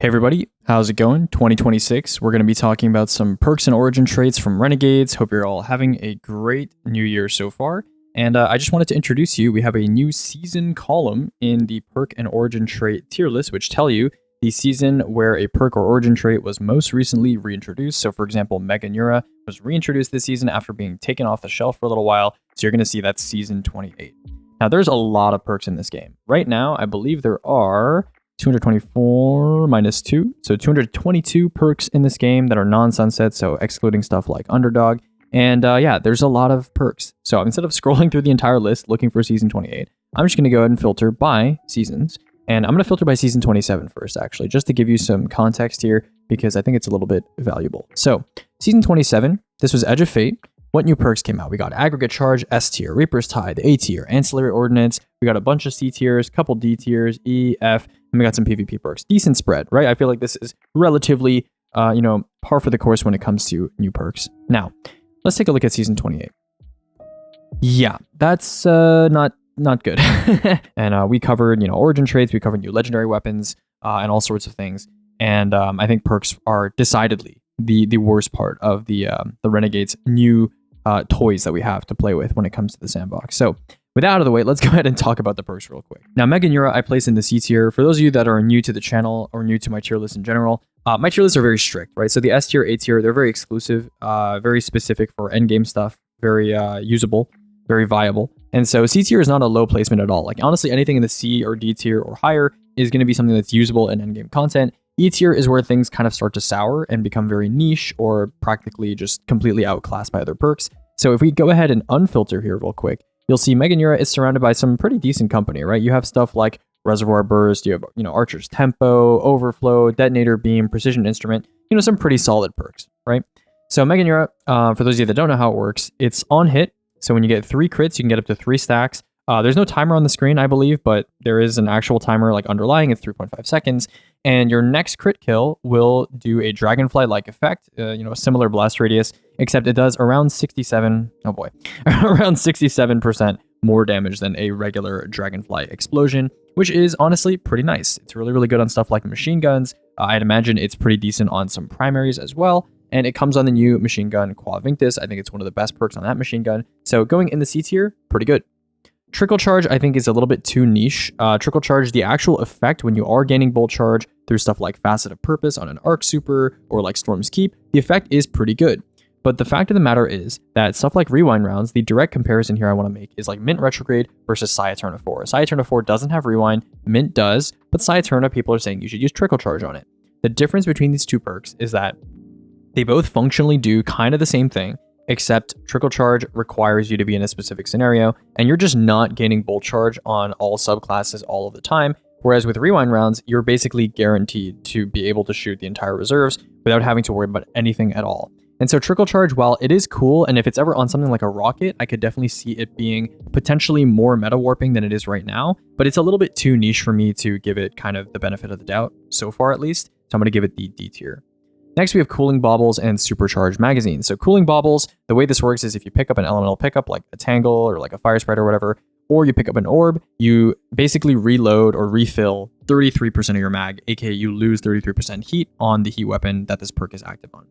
Hey everybody, how's it going? 2026, we're going to be talking about some perks and origin traits from Renegades. Hope you're all having a great new year so far. And I just wanted to introduce you. We have a new season column in the perk and origin trait tier list, which tell you the season where a perk or origin trait was most recently reintroduced. So for example, Meganeura was reintroduced this season after being taken off the shelf for a little while. So you're going to see that's season 28. Now there's a lot of perks in this game. Right now, I believe there are 224 minus 2, so 222 perks in this game that are non-sunset, so excluding stuff like Underdog. And yeah, there's a lot of perks. So instead of scrolling through the entire list looking for season 28, I'm just going to go ahead and filter by seasons. And I'm going to filter by season 27 first, actually, just to give you some context here, because I think it's a little bit valuable. So season 27, this was Edge of Fate. What new perks came out? We got Aggregate Charge, S tier, Reaper's Tide, A tier, Ancillary Ordnance. We got a bunch of C tiers, couple D tiers, E, F, and we got some PvP perks. Decent spread, right? I feel like this is relatively, par for the course when it comes to new perks. Now, let's take a look at season 28. Yeah, that's not good. And we covered, origin traits. We covered new legendary weapons and all sorts of things. And I think perks are decidedly the worst part of the Renegades new toys that we have to play with when it comes to the sandbox. So with that out of the way, let's go ahead and talk about the perks real quick. Now, Meganeura I place in the C tier. For those of you that are new to the channel or new to my tier list in general, my tier lists are very strict, right? So the S tier, A tier, they're very exclusive, very specific for endgame stuff, very usable, very viable. And so C tier is not a low placement at all. Like honestly, anything in the C or D tier or higher is going to be something that's usable in endgame content. E tier is where things kind of start to sour and become very niche or practically just completely outclassed by other perks. So if we go ahead and unfilter here real quick, you'll see Meganeura is surrounded by some pretty decent company, right? You have stuff like Reservoir Burst, you have, Archer's Tempo, Overflow, Detonator Beam, Precision Instrument, some pretty solid perks, right? So Meganeura, for those of you that don't know how it works, it's on hit. So when you get 3 crits, you can get up to 3 stacks. There's no timer on the screen, I believe, but there is an actual timer like underlying. It's 3.5 seconds. And your next crit kill will do a Dragonfly-like effect, a similar blast radius, except it does around 67% more damage than a regular Dragonfly explosion, which is honestly pretty nice. It's really, really good on stuff like machine guns. I'd imagine it's pretty decent on some primaries as well. And it comes on the new machine gun Quad Vinctus. I think it's one of the best perks on that machine gun. So going in the C tier, pretty good. Trickle Charge, I think, is a little bit too niche. Trickle Charge, the actual effect when you are gaining Bolt Charge through stuff like Facet of Purpose on an Arc Super or like Storm's Keep, the effect is pretty good. But the fact of the matter is that stuff like Rewind rounds, the direct comparison here I want to make is like Mint Retrograde versus Psi Eterna 4. Psi Eterna 4 doesn't have Rewind, Mint does, but Psi Eterna, people are saying you should use Trickle Charge on it. The difference between these two perks is that they both functionally do kind of the same thing, except Trickle Charge requires you to be in a specific scenario, and you're just not gaining Bolt Charge on all subclasses all of the time, whereas with Rewind rounds, you're basically guaranteed to be able to shoot the entire reserves without having to worry about anything at all. And so Trickle Charge, while it is cool, and if it's ever on something like a rocket, I could definitely see it being potentially more meta warping than it is right now, but it's a little bit too niche for me to give it kind of the benefit of the doubt, so far at least, so I'm going to give it the D tier. Next, we have Cooling Baubles and Supercharged Magazine. So Cooling Baubles, the way this works is if you pick up an elemental pickup like a Tangle or like a Fire Sprite or whatever, or you pick up an orb, you basically reload or refill 33% of your mag, aka you lose 33% heat on the heat weapon that this perk is active on.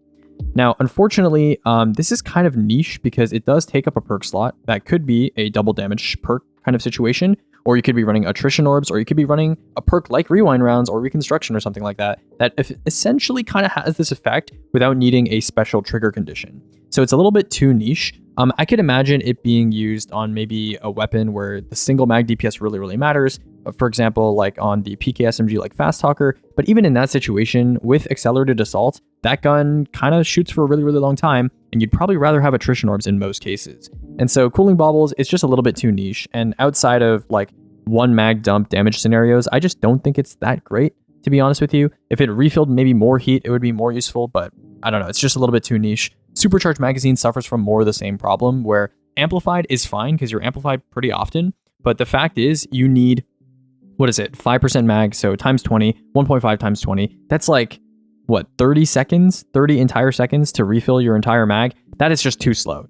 Now, unfortunately, this is kind of niche because it does take up a perk slot that could be a double damage perk kind of situation, or you could be running Attrition Orbs, or you could be running a perk like Rewind Rounds or Reconstruction or something like that, that essentially kind of has this effect without needing a special trigger condition. So it's a little bit too niche. I could imagine it being used on maybe a weapon where the single mag DPS really, really matters. For example, like on the PK SMG like Fast Talker. But even in that situation, with Accelerated Assault, that gun kind of shoots for a really, really long time, and you'd probably rather have Attrition Orbs in most cases. And so Cooling Baubles, it's just a little bit too niche. And outside of like one mag dump damage scenarios, I just don't think it's that great, to be honest with you. If it refilled maybe more heat, it would be more useful, but I don't know. It's just a little bit too niche. Supercharged Magazine suffers from more of the same problem, where Amplified is fine because you're amplified pretty often, but the fact is you need, 5% mag, so times 20, 1.5 times 20. That's like, 30 seconds, 30 entire seconds to refill your entire mag? That is just too slow.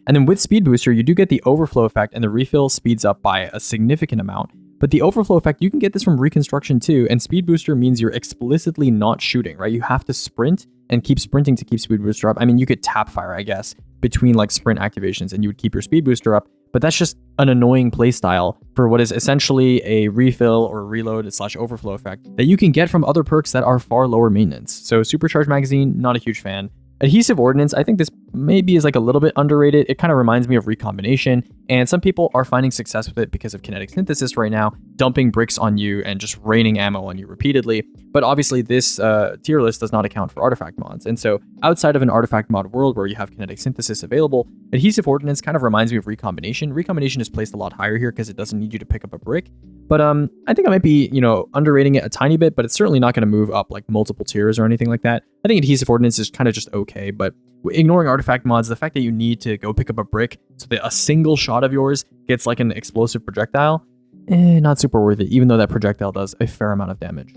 And then with Speed Booster, you do get the overflow effect, and the refill speeds up by a significant amount. But the overflow effect, you can get this from reconstruction too. And speed booster means you're explicitly not shooting, right? You have to sprint and keep sprinting to keep speed booster up. I mean, you could tap fire, I guess, between like sprint activations and you would keep your speed booster up. But that's just an annoying playstyle for what is essentially a refill or reload / overflow effect that you can get from other perks that are far lower maintenance. So Supercharged Magazine, not a huge fan. Adhesive Ordnance, I think this maybe is like a little bit underrated. It kind of reminds me of Recombination, and some people are finding success with it because of kinetic synthesis right now, dumping bricks on you and just raining ammo on you repeatedly. But obviously this tier list does not account for artifact mods. And so outside of an artifact mod world where you have kinetic synthesis available, Adhesive Ordnance kind of reminds me of Recombination. Recombination is placed a lot higher here because it doesn't need you to pick up a brick. But I think I might be, underrating it a tiny bit, but it's certainly not going to move up like multiple tiers or anything like that. I think Adhesive Ordnance is kind of just okay, but ignoring artifact mods, the fact that you need to go pick up a brick so that a single shot of yours gets like an explosive projectile, not super worth it, even though that projectile does a fair amount of damage.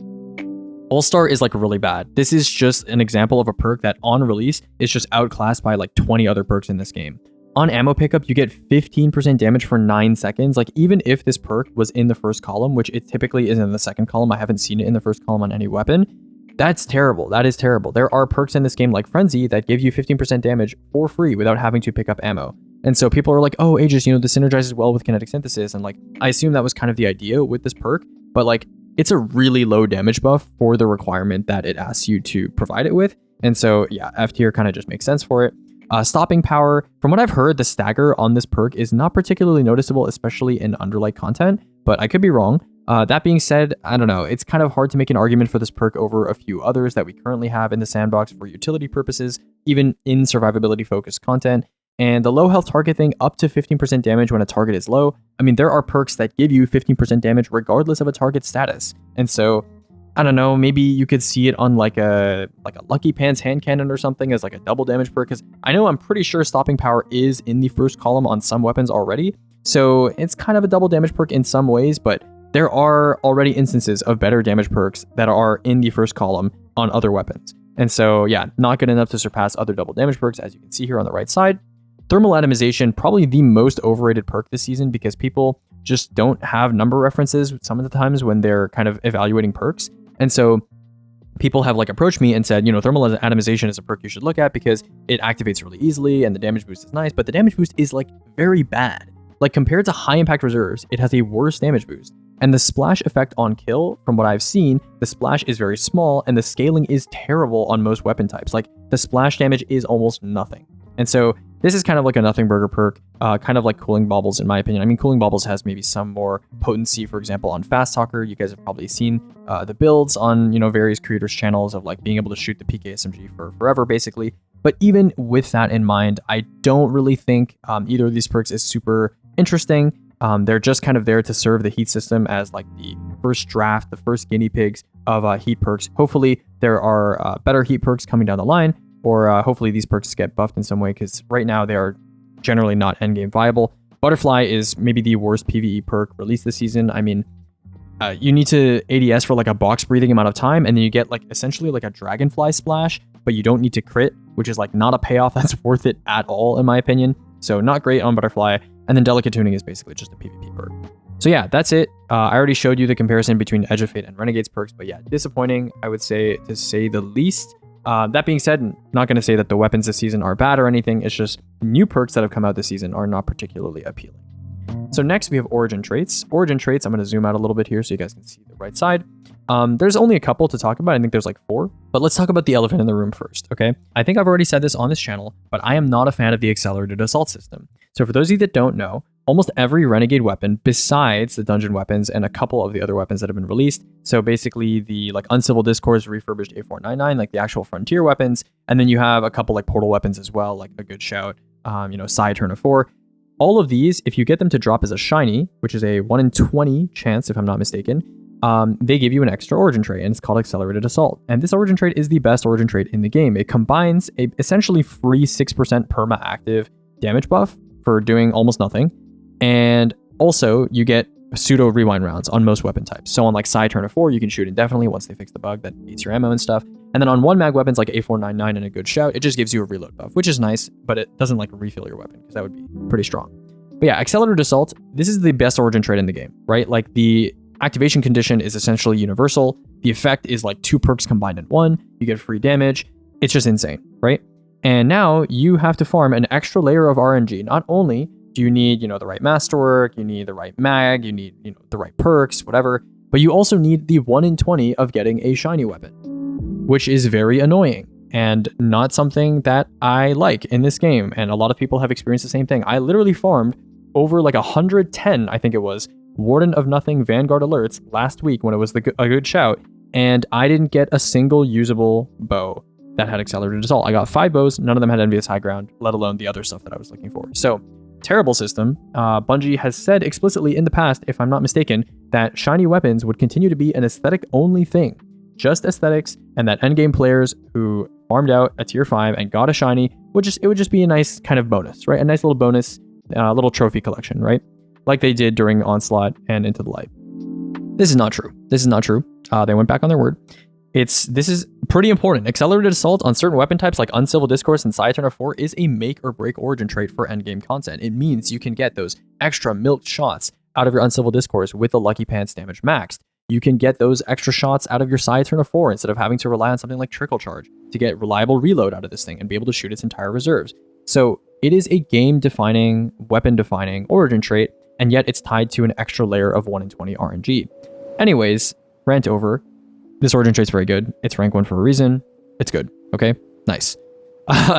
All-Star is like really bad. This is just an example of a perk that on release is just outclassed by like 20 other perks in this game. On ammo pickup, you get 15% damage for 9 seconds. Like even if this perk was in the first column, which it typically is in the second column, I haven't seen it in the first column on any weapon. That's terrible. That is terrible. There are perks in this game like Frenzy that give you 15% damage for free without having to pick up ammo. And so people are like, oh, Aegis, this synergizes well with kinetic synthesis. And like, I assume that was kind of the idea with this perk, but like, it's a really low damage buff for the requirement that it asks you to provide it with. And so yeah, F tier kind of just makes sense for it. Stopping power, from what I've heard, the stagger on this perk is not particularly noticeable, especially in underlight content, but I could be wrong. That being said, I don't know, it's kind of hard to make an argument for this perk over a few others that we currently have in the sandbox for utility purposes, even in survivability focused content. And the low health target thing, up to 15% damage when a target is low. I mean, there are perks that give you 15% damage regardless of a target status. And so, I don't know, maybe you could see it on like a Lucky Pants hand cannon or something as like a double damage perk, because I know I'm pretty sure stopping power is in the first column on some weapons already. So it's kind of a double damage perk in some ways, but there are already instances of better damage perks that are in the first column on other weapons. And so yeah, not good enough to surpass other double damage perks, as you can see here on the right side. Thermal Atomization, probably the most overrated perk this season because people just don't have number references some of the times when they're kind of evaluating perks. And so people have like approached me and said, Thermal Atomization is a perk you should look at because it activates really easily and the damage boost is nice, but the damage boost is like very bad. Like compared to high impact reserves, it has a worse damage boost. And the splash effect on kill, from what I've seen, the splash is very small and the scaling is terrible on most weapon types. Like the splash damage is almost nothing. And so this is kind of like a nothing burger perk, kind of like Cooling Baubles in my opinion. I mean, Cooling Baubles has maybe some more potency, for example, on Fast Talker. You guys have probably seen the builds on, various creators' channels of like being able to shoot the PK SMG for forever, basically. But even with that in mind, I don't really think either of these perks is super interesting. They're just kind of there to serve the heat system as like the first draft, the first guinea pigs of heat perks. Hopefully there are better heat perks coming down the line, or hopefully these perks get buffed in some way, because right now they are generally not endgame viable. Butterfly is maybe the worst PvE perk released this season. I mean, you need to ADS for like a box breathing amount of time, and then you get like essentially like a dragonfly splash, but you don't need to crit, which is like not a payoff that's worth it at all in my opinion. So not great on Butterfly. And then Delicate Tuning is basically just a PvP perk. So yeah, that's it. I already showed you the comparison between Edge of Fate and Renegade's perks, but yeah, disappointing, I would say, to say the least. That being said, I'm not going to say that the weapons this season are bad or anything. It's just new perks that have come out this season are not particularly appealing. So next we have Origin Traits. Origin Traits, I'm going to zoom out a little bit here so you guys can see the right side. There's only a couple to talk about. I think there's like 4, but let's talk about the elephant in the room first, okay? I think I've already said this on this channel, but I am not a fan of the Accelerated Assault system. So for those of you that don't know, almost every Renegade weapon besides the dungeon weapons and a couple of the other weapons that have been released, so basically the like Uncivil Discourse refurbished A499, like the actual Frontier weapons, and then you have a couple like portal weapons as well, like a good shout, Psy Turn of 4. All of these, if you get them to drop as a shiny, which is a 1 in 20 chance if I'm not mistaken, they give you an extra origin trait, and it's called Accelerated Assault. And this origin trait is the best origin trait in the game. It combines a essentially free 6% perma active damage buff for doing almost nothing, and also you get pseudo rewind rounds on most weapon types. So on like Psy Turn of 4, you can shoot indefinitely once they fix the bug that eats your ammo and stuff. And then on 1 mag weapons like A499 and a good shout, it just gives you a reload buff, which is nice, but it doesn't like refill your weapon because that would be pretty strong. But yeah, Accelerated Assault, this is the best origin trait in the game, right? Like the activation condition is essentially universal. The effect is like 2 perks combined in one. You get free damage. It's just insane, right? And now you have to farm an extra layer of RNG. Not only do you need, the right masterwork, you need the right mag, you need, the right perks, whatever, but you also need the 1 in 20 of getting a shiny weapon, which is very annoying and not something that I like in this game. And a lot of people have experienced the same thing. I literally farmed over like 110, I think it was, Warden of Nothing Vanguard alerts last week when it was a good shout, and I didn't get a single usable bow that had Accelerated Assault. I got 5 bows, none of them had Envious High Ground, let alone the other stuff that I was looking for. So, terrible system. Bungie has said explicitly in the past, if I'm not mistaken, that shiny weapons would continue to be an aesthetic-only thing. Just aesthetics, and that endgame players who farmed out a tier 5 and got a shiny, it would just be a nice kind of bonus, right? A nice little bonus, little trophy collection, right? Like they did during Onslaught and Into the Light. This is not true. They went back on their word. This is pretty important. Accelerated Assault on certain weapon types like Uncivil Discourse and Sciaturner 4 is a make or break origin trait for endgame content. It means you can get those extra milked shots out of your Uncivil Discourse with the Lucky Pants damage maxed. You can get those extra shots out of your Sciaturner 4 instead of having to rely on something like Trickle Charge to get reliable reload out of this thing and be able to shoot its entire reserves. So it is a game-defining, weapon-defining origin trait, and yet it's tied to an extra layer of 1 in 20 RNG. Anyways, rant over. This origin trait's very good. It's rank 1 for a reason. It's good. Okay? Nice.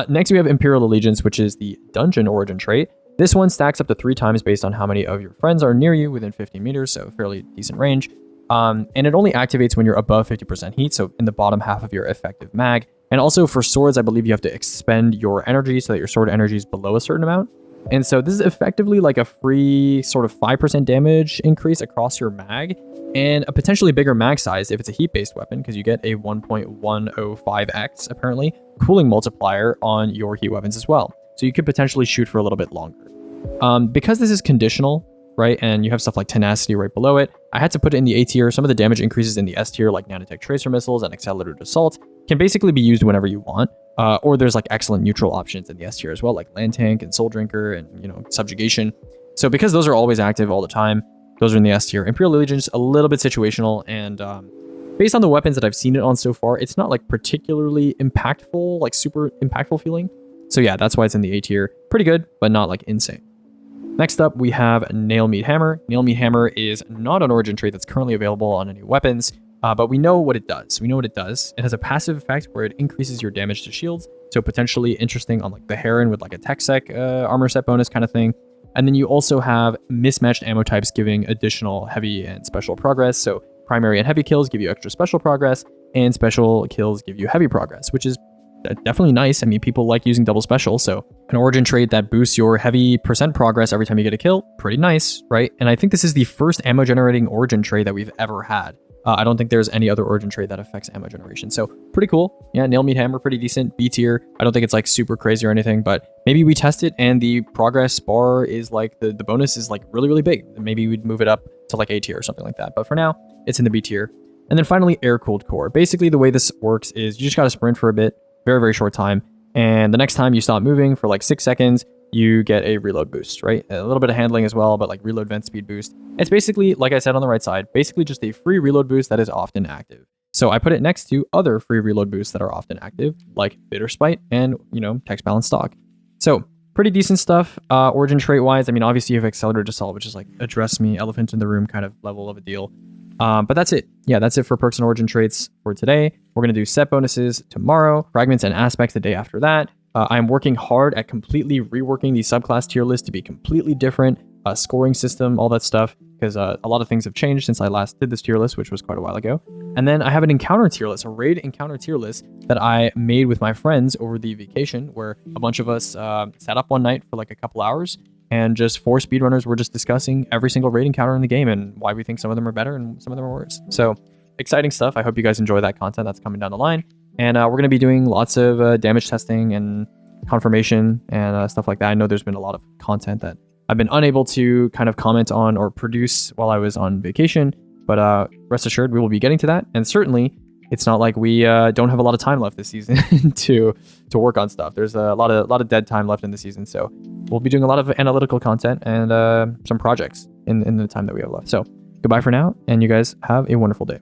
Next, we have Imperial Allegiance, which is the dungeon origin trait. This one stacks up to 3 times based on how many of your friends are near you within 15 meters, so fairly decent range. And it only activates when you're above 50% heat, so in the bottom half of your effective mag. And also for swords, I believe you have to expend your energy so that your sword energy is below a certain amount. And so this is effectively like a free sort of 5% damage increase across your mag and a potentially bigger mag size if it's a heat-based weapon, because you get a 1.105x, apparently, cooling multiplier on your heat weapons as well. So you could potentially shoot for a little bit longer. Because this is conditional, right, and you have stuff like Tenacity right below it, I had to put it in the A tier. Some of the damage increases in the S tier, like Nanotech Tracer Missiles and Accelerated Assault, can basically be used whenever you want. Or there's like excellent neutral options in the S tier as well, like Land Tank and Soul Drinker and, Subjugation. So because those are always active all the time, those are in the S tier. Imperial Allegiance, a little bit situational, and based on the weapons that I've seen it on so far, it's not like particularly impactful, like super impactful feeling. So yeah, that's why it's in the A tier. Pretty good, but not like insane. Next up, we have Nail Meat Hammer. Nail Meat Hammer is not an origin trait that's currently available on any weapons, but we know what it does. It has a passive effect where it increases your damage to shields, so potentially interesting on like the Heron with like a tech sec armor set bonus kind of thing. And then you also have mismatched ammo types giving additional heavy and special progress. So primary and heavy kills give you extra special progress, and special kills give you heavy progress, which is definitely nice. I mean, people like using double special, so an origin trait that boosts your heavy % progress every time you get a kill, pretty nice, right? And I think this is the first ammo generating origin trait that we've ever had. I don't think there's any other origin trait that affects ammo generation, so pretty cool. Yeah, Nail Meat Hammer, pretty decent, B tier. I don't think it's like super crazy or anything, but maybe we test it and the progress bar is like, the bonus is like really, really big. Maybe we'd move it up to like A tier or something like that, but for now, it's in the B tier. And then finally, Air-Cooled Core. Basically, the way this works is you just gotta sprint for a bit, very, very short time. And the next time you stop moving for like 6 seconds, you get a reload boost, right? A little bit of handling as well, but like reload vent speed boost. It's basically, like I said on the right side, basically just a free reload boost that is often active. So I put it next to other free reload boosts that are often active, like Bitter Spite and, Text Balance Stock. So pretty decent stuff. Origin trait wise, I mean, obviously you have Accelerated Assault, which is like address me, elephant in the room kind of level of a deal. But that's it. Yeah, that's it for perks and origin traits for today. We're going to do set bonuses tomorrow, fragments and aspects the day after that. I'm working hard at completely reworking the subclass tier list to be completely different, scoring system, all that stuff, because a lot of things have changed since I last did this tier list, which was quite a while ago. And then I have an encounter tier list, a raid encounter tier list that I made with my friends over the vacation, where a bunch of us sat up one night for like a couple hours, and just 4 speedrunners were just discussing every single raid encounter in the game and why we think some of them are better and some of them are worse. So exciting stuff. I hope you guys enjoy that content that's coming down the line. And we're going to be doing lots of damage testing and confirmation and stuff like that. I know there's been a lot of content that I've been unable to kind of comment on or produce while I was on vacation, but rest assured we will be getting to that. And certainly it's not like we don't have a lot of time left this season to work on stuff. There's a lot of dead time left in the season, so we'll be doing a lot of analytical content and some projects in the time that we have left. So goodbye for now, and you guys have a wonderful day.